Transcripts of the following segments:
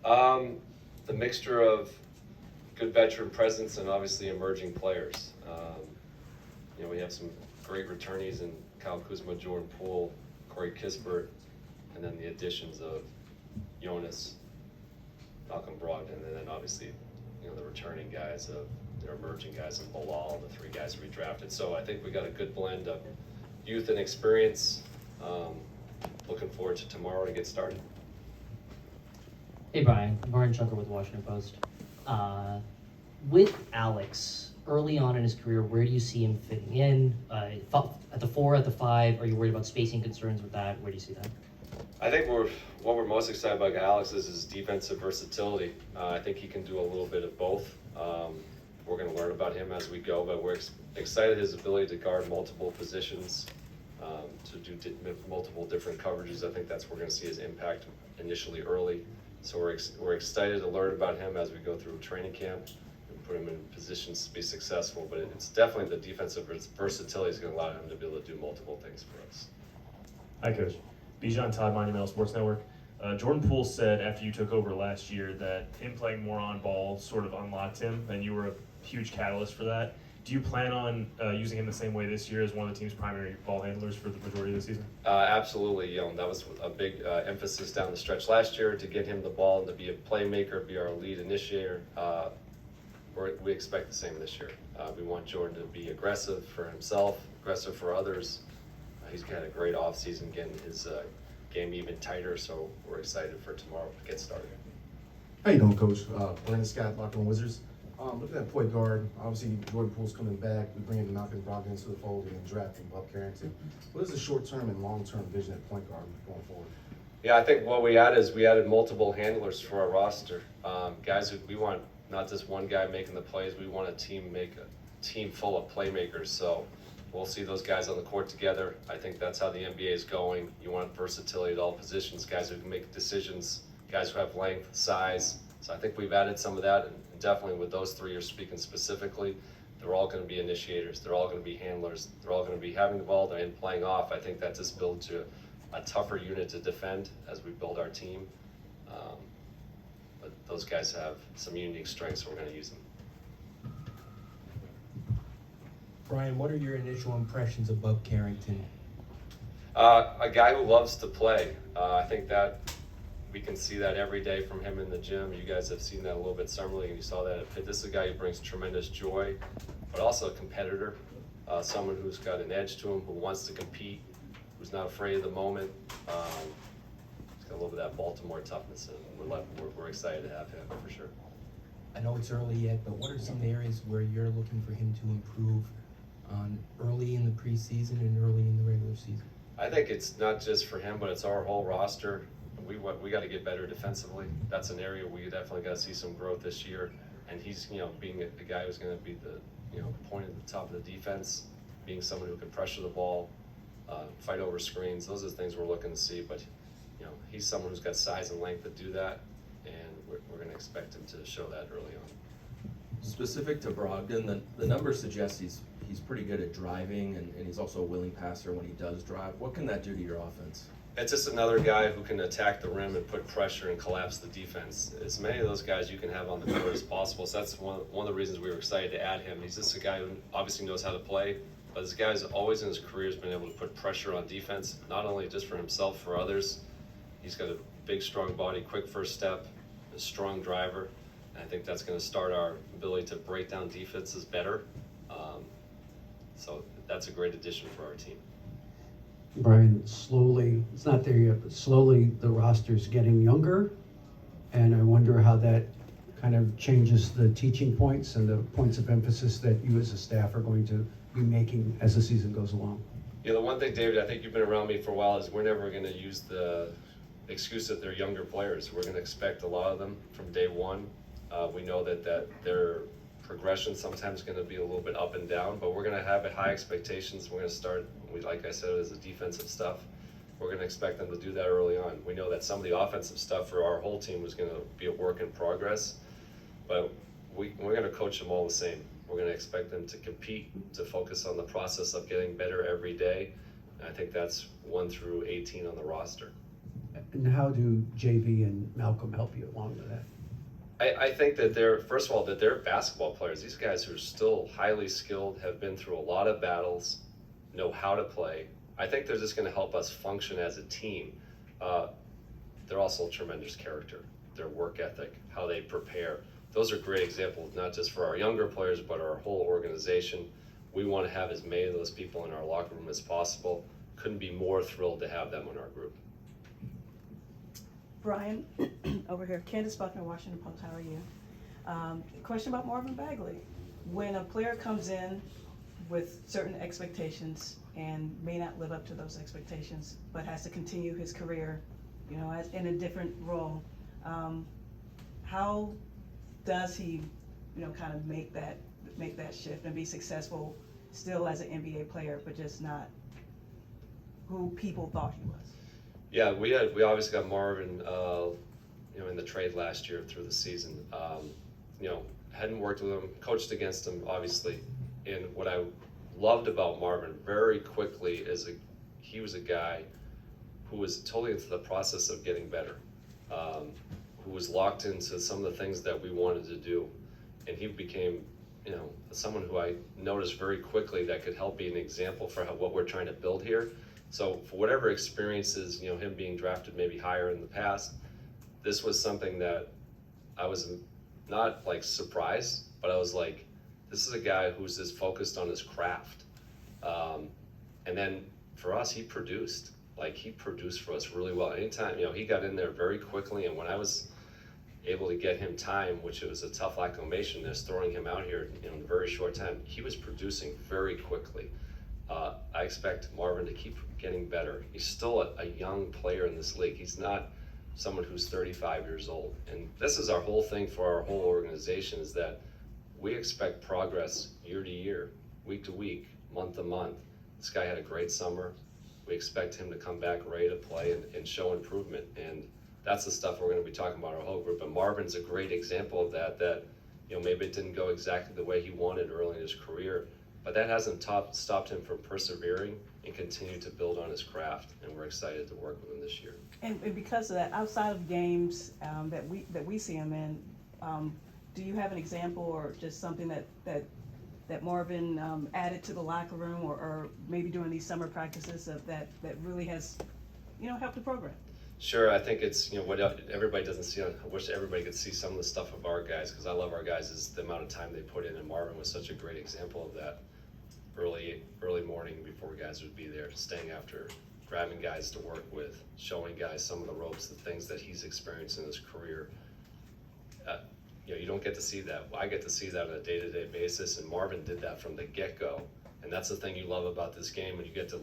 The mixture of good veteran presence and obviously emerging players. We have some great returnees in Kyle Kuzma, Jordan Poole, Corey Kispert, and then the additions of Jonas, Malcolm Brogdon, and then obviously, the returning guys of their emerging guys in Bilal, the three guys we drafted. So I think we got a good blend of youth and experience. Looking forward to tomorrow to get started. Hey Brian Chunker with the Washington Post. With Alex, early on in his career, where do you see him fitting in? At the 4, at the 5, are you worried about spacing concerns with that? Where do you see that? I think what we're most excited about Alex is his defensive versatility. I think he can do a little bit of both. We're going to learn about him as we go, but we're excited his ability to guard multiple positions, to do multiple different coverages. I think that's where we're going to see his impact initially early. So we're excited to learn about him as we go through training camp and put him in positions to be successful. But it's definitely the defensive versatility is going to allow him to be able to do multiple things for us. Hi, Coach. Bijan Todd, Monumental Sports Network. Jordan Poole said after you took over last year that him playing more on ball sort of unlocked him, and you were a huge catalyst for that. Do you plan on using him the same way this year as one of the team's primary ball handlers for the majority of the season? Absolutely. That was a big emphasis down the stretch last year to get him the ball and to be a playmaker, be our lead initiator. We expect the same this year. We want Jordan to be aggressive for himself, aggressive for others. He's had a great offseason getting his game even tighter, so we're excited for tomorrow to get started. How you doing, Coach? Brandon Scott, Locked On Wizards. Looking at point guard, obviously Jordan Poole's coming back. We bring in Malcolm Brogdon into the fold and drafting Bob Carrington. What is the short-term and long-term vision at point guard going forward? Yeah, I think what we added multiple handlers for our roster. Guys who we want not just one guy making the plays. We want a team full of playmakers. So we'll see those guys on the court together. I think that's how the NBA is going. You want versatility at all positions, guys who can make decisions, guys who have length, size. So I think we've added some of that, and definitely with those three you're speaking specifically, they're all going to be initiators. They're all going to be handlers. They're all going to be having the ball and playing off. I think that just builds to a tougher unit to defend as we build our team. But those guys have some unique strengths, so we're going to use them. Brian, what are your initial impressions of Bub Carrington? A guy who loves to play. I think that we can see that every day from him in the gym. You guys have seen that a little bit summer league, and you saw that at Pitt. This is a guy who brings tremendous joy, but also a competitor, someone who's got an edge to him, who wants to compete, who's not afraid of the moment. He's got a little bit of that Baltimore toughness, and we're excited to have him for sure. I know it's early yet, but what are some areas where you're looking for him to improve on early in the preseason and early in the regular season? I think it's not just for him, but it's our whole roster. We got to get better defensively. That's an area we definitely got to see some growth this year. And he's, being the guy who's going to be the, point at the top of the defense, being someone who can pressure the ball, fight over screens. Those are the things we're looking to see. But, he's someone who's got size and length to do that, and we're going to expect him to show that early on. Specific to Brogdon, the numbers suggest he's pretty good at driving, and he's also a willing passer when he does drive. What can that do to your offense? It's just another guy who can attack the rim and put pressure and collapse the defense. As many of those guys you can have on the court as possible. So that's one of the reasons we were excited to add him. He's just a guy who obviously knows how to play, but this guy's always in his career has been able to put pressure on defense, not only just for himself, for others. He's got a big, strong body, quick first step, a strong driver. And I think that's going to start our ability to break down defenses better. So that's a great addition for our team. Brian, slowly, it's not there yet, but slowly the roster's getting younger, and I wonder how that kind of changes the teaching points and the points of emphasis that you as a staff are going to be making as the season goes along. Yeah, the one thing, David, I think you've been around me for a while, is we're never going to use the excuse that they're younger players. We're going to expect a lot of them from day one. We know that their progression sometimes going to be a little bit up and down, but we're going to have high expectations. We're going to start, like I said, as the defensive stuff. We're going to expect them to do that early on. We know that some of the offensive stuff for our whole team was going to be a work in progress, but we're going to coach them all the same. We're going to expect them to compete, to focus on the process of getting better every day. And I think that's 1 through 18 on the roster. And how do JV and Malcolm help you along with that? I think that first of all, that they're basketball players. These guys who are still highly skilled, have been through a lot of battles, know how to play. I think they're just gonna help us function as a team. They're also tremendous character, their work ethic, how they prepare. Those are great examples, not just for our younger players, but our whole organization. We wanna have as many of those people in our locker room as possible. Couldn't be more thrilled to have them in our group. Brian, over here, Candace Buckner, Washington Post, how are you? Question about Marvin Bagley. When a player comes in with certain expectations and may not live up to those expectations, but has to continue his career, you know, in a different role, how does he, you know, kind of make that shift and be successful still as an NBA player, but just not who people thought he was? Yeah, we obviously got Marvin, you know, in the trade last year through the season. You know, hadn't worked with him, coached against him, obviously. And what I loved about Marvin very quickly is he was a guy who was totally into the process of getting better, who was locked into some of the things that we wanted to do. And he became, you know, someone who I noticed very quickly that could help be an example for what we're trying to build here. So for whatever experiences, you know, him being drafted maybe higher in the past, this was something that I was not like surprised, but I was like, this is a guy who's just focused on his craft. And then for us, he produced for us really well. Anytime, you know, he got in there very quickly, and when I was able to get him time, which it was a tough acclimation, just throwing him out here in a very short time, he was producing very quickly. I expect Marvin to keep getting better. He's still a young player in this league. He's not someone who's 35 years old. And this is our whole thing for our whole organization, is that we expect progress year to year, week to week, month to month. This guy had a great summer. We expect him to come back ready to play and show improvement. And that's the stuff we're going to be talking about our whole group. And Marvin's a great example of that, you know, maybe it didn't go exactly the way he wanted early in his career, but that hasn't stopped him from persevering and continue to build on his craft. And we're excited to work with him this year. And because of that, outside of games that we see him in, do you have an example or just something that Marvin added to the locker room, or maybe during these summer practices that really has, you know, helped the program? Sure, I think it's, you know, what everybody doesn't see. I wish everybody could see some of the stuff of our guys, because I love our guys, is the amount of time they put in, and Marvin was such a great example of that. Early morning before guys would be there, staying after, grabbing guys to work with, showing guys some of the ropes, the things that he's experienced in his career. You know, you don't get to see that. I get to see that on a day-to-day basis, and Marvin did that from the get-go. And that's the thing you love about this game, when you get to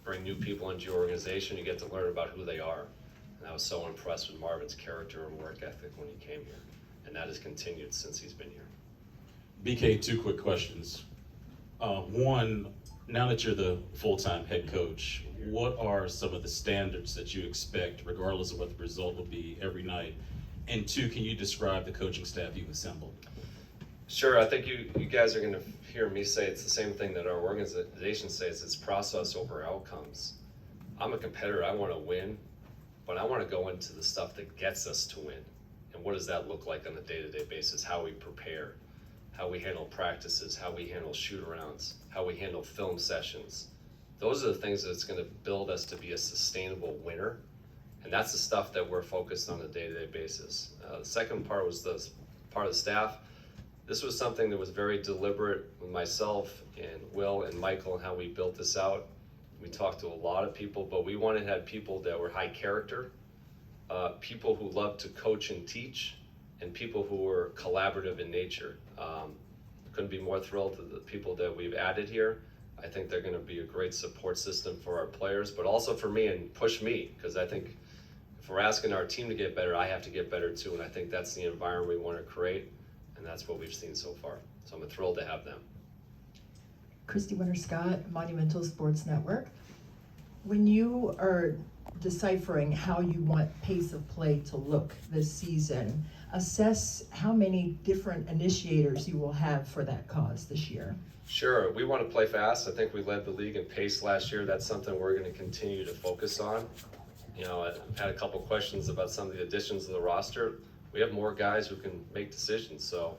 bring new people into your organization, you get to learn about who they are. And I was so impressed with Marvin's character and work ethic when he came here. And that has continued since he's been here. BK, two quick questions. One, now that you're the full-time head coach, what are some of the standards that you expect, regardless of what the result will be every night? And two, can you describe the coaching staff you've assembled? Sure, I think you guys are gonna hear me say it's the same thing that our organization says, it's process over outcomes. I'm a competitor, I wanna win, but I wanna go into the stuff that gets us to win. And what does that look like on a day-to-day basis? How we prepare, how we handle practices, how we handle shoot-arounds, how we handle film sessions. Those are the things that's gonna build us to be a sustainable winner. And that's the stuff that we're focused on a day-to-day basis. The second part was the part of the staff. This was something that was very deliberate with myself and Will and Michael and how we built this out. We talked to a lot of people, but we wanted to have people that were high character, people who loved to coach and teach, and people who were collaborative in nature. Couldn't be more thrilled to the people that we've added here. I think they're gonna be a great support system for our players, but also for me, and push me, because I think if we're asking our team to get better, I have to get better too, and I think that's the environment we wanna create, and that's what we've seen so far. So I'm thrilled to have them. Christy Winter-Scott, Monumental Sports Network. When you are deciphering how you want pace of play to look this season, assess how many different initiators you will have for that cause this year. Sure, we want to play fast. I think we led the league in pace last year. That's something we're going to continue to focus on. You know, I've had a couple questions about some of the additions to the roster. We have more guys who can make decisions, so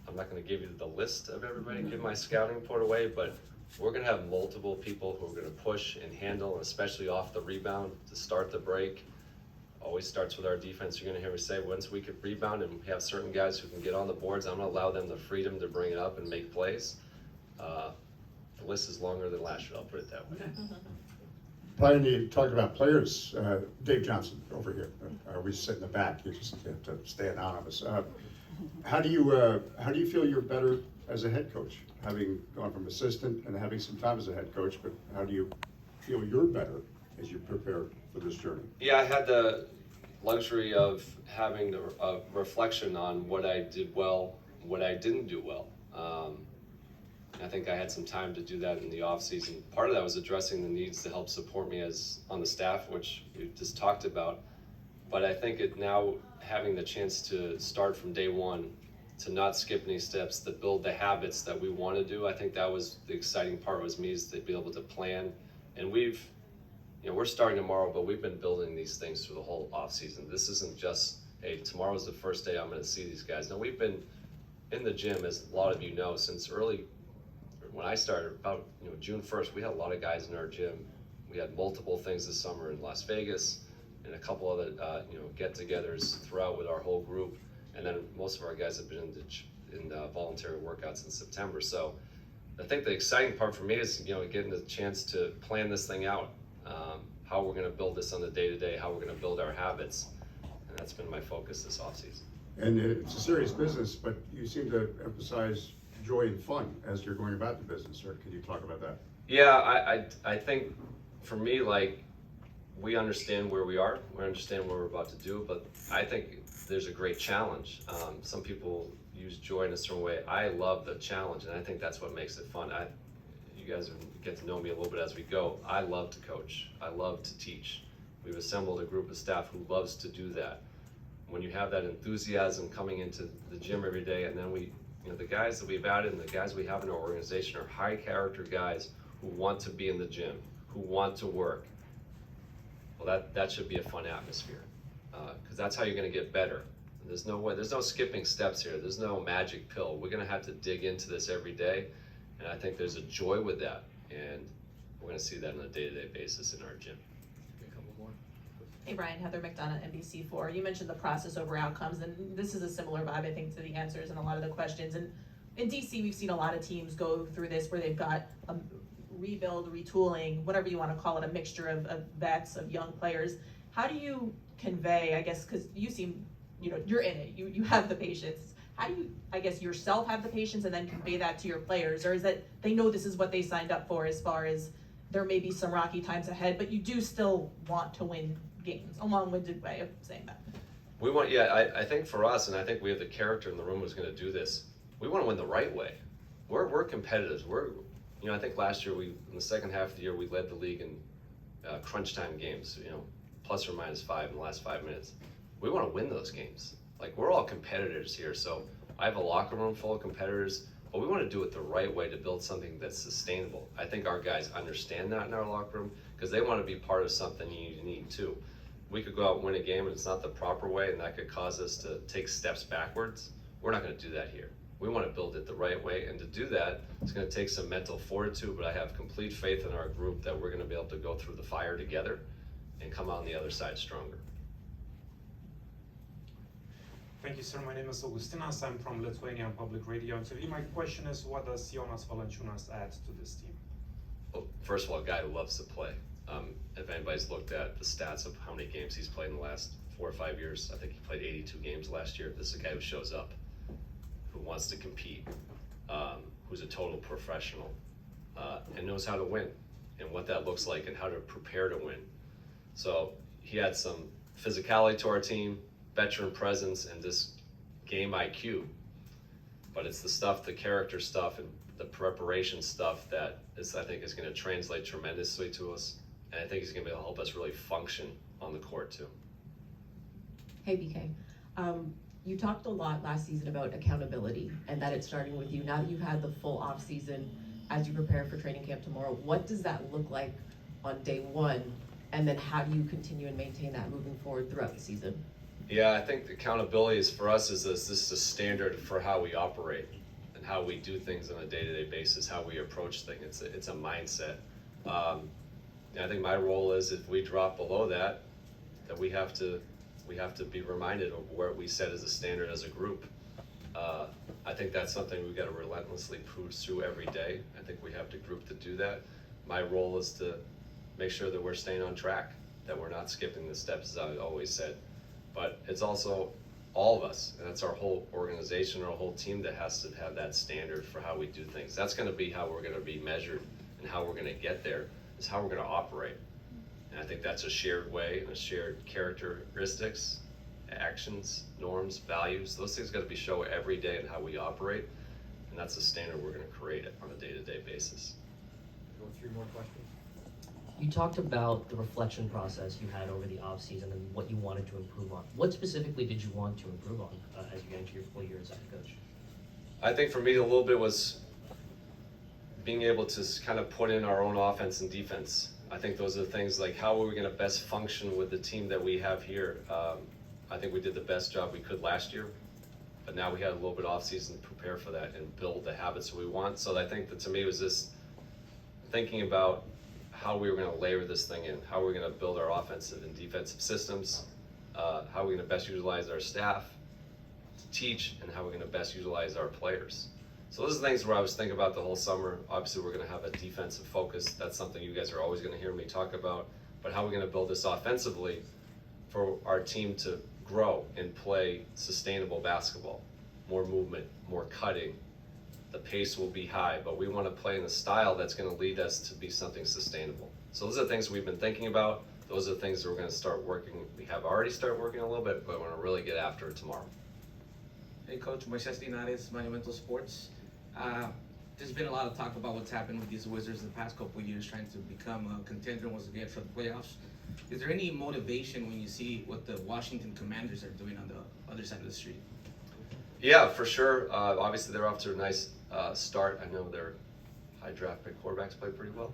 I'm not gonna give you the list of everybody, give my scouting report away, but we're gonna have multiple people who are gonna push and handle, especially off the rebound to start the break. Always starts with our defense. You're gonna hear me say, once we can rebound and we have certain guys who can get on the boards, I'm gonna allow them the freedom to bring it up and make plays. The list is longer than last year, I'll put it that way. Brian, you talked about players. Dave Johnson over here. We sit in the back. You just have to stay anonymous. How do you feel you're better as a head coach, having gone from assistant and having some time as a head coach? But how do you feel you're better as you prepare for this journey? Yeah, I had the luxury of having a reflection on what I did well, what I didn't do well. I think I had some time to do that in the off season. Part of that was addressing the needs to help support me as on the staff, which we just talked about. But I think it now having the chance to start from day one, to not skip any steps, to build the habits that we want to do. I think that was the exciting part, was me, is to be able to plan. And we're starting tomorrow, but we've been building these things through the whole off season. This isn't just, hey, tomorrow's the first day I'm going to see these guys. No, we've been in the gym, as a lot of you know, since early. When I started, about June 1st, we had a lot of guys in our gym. We had multiple things this summer in Las Vegas, and a couple other get-togethers throughout with our whole group. And then most of our guys have been in voluntary workouts in September. So I think the exciting part for me is getting the chance to plan this thing out, how we're going to build this on the day-to-day, how we're going to build our habits, and that's been my focus this offseason. And it's a serious business, but you seem to emphasize joy and fun as you're going about the business. Or can you talk about that? Yeah, I think for me, like, we understand where we are, we understand what we're about to do, but I think there's a great challenge. Some people use joy in a certain way. I love the challenge, and I think that's what makes it fun. You guys get to know me a little bit as we go. I love to coach. I love to teach. We've assembled a group of staff who loves to do that. When you have that enthusiasm coming into the gym every day, and then the guys that we've added and the guys we have in our organization are high character guys who want to be in the gym, who want to work. Well, that should be a fun atmosphere, because that's how you're going to get better. There's no way, there's no skipping steps here. There's no magic pill. We're going to have to dig into this every day, and I think there's a joy with that, and we're going to see that on a day-to-day basis in our gym. A couple more. Hey Brian, Heather McDonough, NBC4. You mentioned the process over outcomes, and this is a similar vibe, I think, to the answers and a lot of the questions. And in DC, we've seen a lot of teams go through this where they've got a rebuild, retooling, whatever you want to call it, a mixture of vets, of young players. How do you convey, I guess, because you seem, you're in it, you have the patience. How do you, I guess, yourself have the patience and then convey that to your players? Or is it they know this is what they signed up for, as far as there may be some rocky times ahead, but you do still want to win games? A long-winded way of saying that. We want, I think for us, and I think we have the character in the room who's going to do this, we want to win the right way. We're competitors. I think last year in the second half of the year, we led the league in crunch time games, plus or minus 5 in the last 5 minutes. We want to win those games. Like, we're all competitors here, so I have a locker room full of competitors, but we want to do it the right way to build something that's sustainable. I think our guys understand that in our locker room, because they want to be part of something unique too. We could go out and win a game and it's not the proper way, and that could cause us to take steps backwards. We're not going to do that here. We want to build it the right way, and to do that, it's going to take some mental fortitude, but I have complete faith in our group that we're going to be able to go through the fire together and come out on the other side stronger. Thank you, sir. My name is Augustinas. I'm from Lithuanian Public Radio and TV. My question is, what does Jonas Valančiūnas add to this team? Well, first of all, a guy who loves to play. If anybody's looked at the stats of how many games he's played in the last 4 or 5 years, I think he played 82 games last year. This is a guy who shows up, who wants to compete, who's a total professional, and knows how to win and what that looks like and how to prepare to win. So he had some physicality to our team, veteran presence, and this game IQ. But it's the stuff, the character stuff and the preparation stuff that I think is going to translate tremendously to us. And I think he's going to be able to help us really function on the court too. Hey BK, you talked a lot last season about accountability and that it's starting with you. Now that you've had the full off season, as you prepare for training camp tomorrow, what does that look like on day one And then how do you continue and maintain that moving forward throughout the season? Yeah, I think the accountability is for us is this is a standard for how we operate and how we do things on a day-to-day basis, how we approach things. It's a mindset. And I think my role is if we drop below that we have to be reminded of where we set as a standard as a group. I think that's something we've got to relentlessly pursue every day. I think we have the group to do that. My role is to make sure that we're staying on track, that we're not skipping the steps, as I always said. But it's also all of us, and that's our whole organization, our whole team that has to have that standard for how we do things. That's gonna be how we're gonna be measured, and how we're gonna get there, is how we're gonna operate. And I think that's a shared way and a shared characteristics, actions, norms, values. Those things gotta be shown every day in how we operate, and that's the standard we're gonna create it on a day-to-day basis. Go 3 more questions. You talked about the reflection process you had over the offseason and what you wanted to improve on. What specifically did you want to improve on as you get into your full year as head coach? I think for me, a little bit was being able to kind of put in our own offense and defense. I think those are the things like how are we going to best function with the team that we have here. I think we did the best job we could last year, but now we had a little bit off season to prepare for that and build the habits we want. So I think that to me was this thinking about how we were going to layer this thing in, how we're going to build our offensive and defensive systems, how we're going to best utilize our staff to teach, and how we're going to best utilize our players. So those are things where I was thinking about the whole summer. Obviously, we're going to have a defensive focus. That's something you guys are always going to hear me talk about. But how we're going to build this offensively for our team to grow and play sustainable basketball, more movement, more cutting. The pace will be high, but we want to play in a style that's going to lead us to be something sustainable. So those are the things we've been thinking about. Those are the things that we're going to start working. We have already started working a little bit, but we're going to really get after it tomorrow. Hey Coach, Moises Linares, Monumental Sports. There's been a lot of talk about what's happened with these Wizards the past couple of years, trying to become a contender once again for the playoffs. Is there any motivation when you see what the Washington Commanders are doing on the other side of the street? Yeah, for sure. Obviously, they're off to a nice start. I know their high draft pick quarterbacks play pretty well.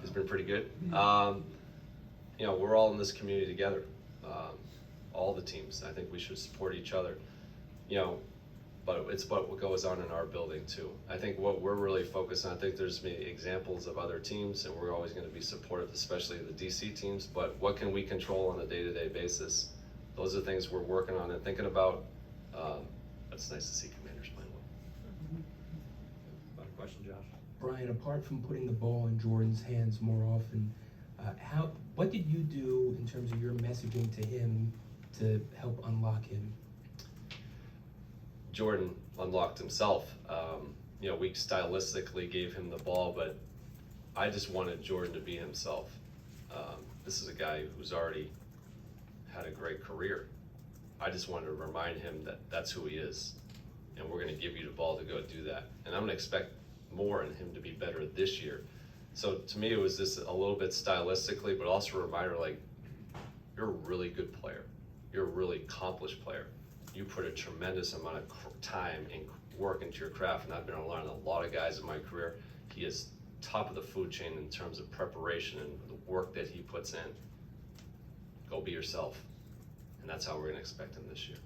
He's been pretty good. You know, we're all in this community together. All the teams. I think we should support each other. You know, but it's about what goes on in our building too. I think what we're really focused on, I think there's many examples of other teams, and we're always going to be supportive, especially the DC teams, but what can we control on a day-to-day basis? Those are things we're working on and thinking about. It's nice to see Commanders playing well. About a question, Josh. Brian, apart from putting the ball in Jordan's hands more often, what did you do in terms of your messaging to him to help unlock him? Jordan unlocked himself. You know, we stylistically gave him the ball, but I just wanted Jordan to be himself. This is a guy who's already had a great career. I just wanted to remind him that that's who he is, and we're going to give you the ball to go do that. And I'm going to expect more in him to be better this year. So to me, it was just a little bit stylistically, but also a reminder, like, you're a really good player. You're a really accomplished player. You put a tremendous amount of time and work into your craft, and I've been around a lot of guys in my career. He is top of the food chain in terms of preparation and the work that he puts in. Go be yourself. And that's how we're going to expect him this year.